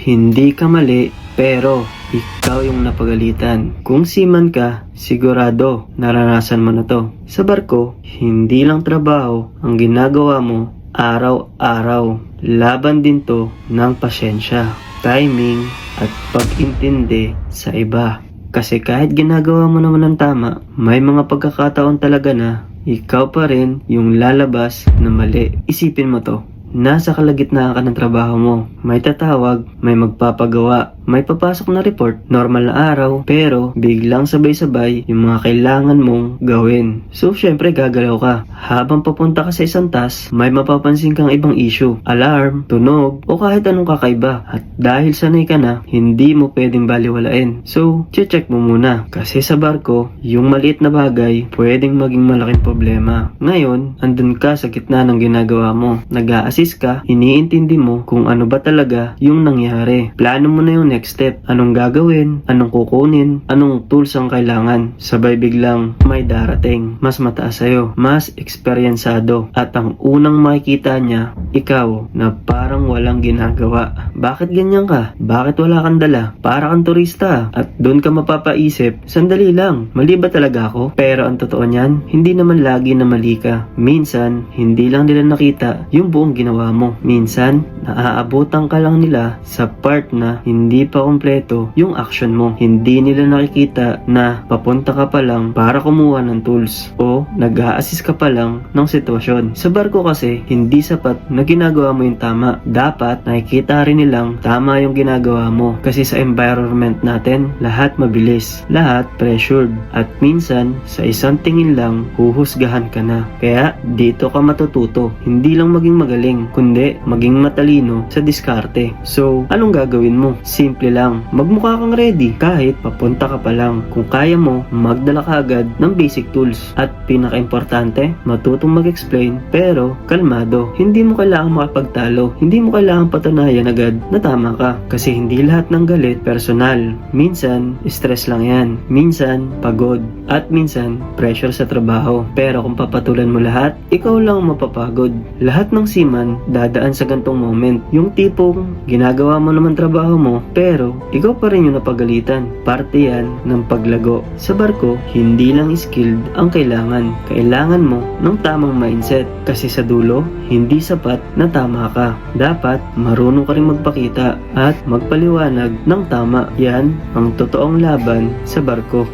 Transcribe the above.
hindi ka mali, pero ikaw yung napagalitan. Kung seaman ka, sigurado naranasan mo na to. Sa barko, hindi lang trabaho ang ginagawa mo araw-araw. Laban din to ng pasyensya, timing, at pag-intindi sa iba. Kasi kahit ginagawa mo naman ng tama, may mga pagkakataon talaga na ikaw pa rin yung lalabas na mali. Isipin mo to. Nasa kalagitnaan ka ng trabaho mo. May tatawag, may magpapagawa, may papasok na report, normal na araw, pero biglang sabay-sabay yung mga kailangan mong gawin. So syempre gagalaw ka. Habang papunta ka sa isang task, may mapapansin kang ibang issue, alarm, tunog, o kahit anong kakaiba. At dahil sanay ka na, hindi mo pwedeng baliwalain. So, check mo muna. Kasi sa barko, yung maliit na bagay, pwedeng maging malaking problema. Ngayon, andun ka sa gitna ng ginagawa mo. Nag-a-assist ka, iniintindi mo kung ano ba talaga yung nangyari. Plano mo na yung next step. Anong gagawin? Anong kukunin? Anong tools ang kailangan? Sabay biglang may darating. Mas mataas sa'yo. Mas eksperyensado. At ang unang makikita niya, ikaw na parang walang ginagawa. Bakit ganyan ka? Bakit wala kang dala? Para kang turista. At doon ka mapapaisip, sandali lang, mali ba talaga ako? Pero ang totoo niyan, hindi naman lagi na mali ka. Minsan, hindi lang nila nakita yung buong ginawa mo. Minsan, naaabutan ka lang nila sa part na hindi pa kumpleto yung action mo. Hindi nila nakikita na papunta ka pa lang para kumuha ng tools o nag-a-assist ka pa lang ng sitwasyon. Sa barko kasi, hindi sapat na ginagawa mo yung tama. Dapat nakikita rin nilang tama yung ginagawa mo. Kasi sa environment natin, lahat mabilis, lahat pressured. At minsan, sa isang tingin lang, huhusgahan ka na. Kaya, dito ka matututo. Hindi lang maging magaling, kundi maging matalino sa diskarte. So, anong gagawin mo? Simple lang, magmukha kang ready kahit papunta ka pa lang. Kung kaya mo, magdala ka agad ng basic tools. At pinaka-importante, matutong mag-explain pero kalmado. Hindi mo kailangang makapagtalo. Hindi mo kailangang patunayan agad na tama ka. Kasi hindi lahat ng galit personal. Minsan, stress lang yan. Minsan, pagod. At minsan, pressure sa trabaho. Pero kung papatulan mo lahat, ikaw lang ang mapapagod. Lahat ng seaman dadaan sa gantong moment. Yung tipong ginagawa mo naman trabaho mo, pero ikaw pa rin yung napagalitan. Parte yan ng paglago. Sa barko, hindi lang skilled ang kailangan. Kailangan mo ng tamang mindset. Kasi sa dulo, hindi sapat na tama ka. Dapat marunong ka rin magpakita at magpaliwanag ng tama. Yan ang totoong laban sa barko.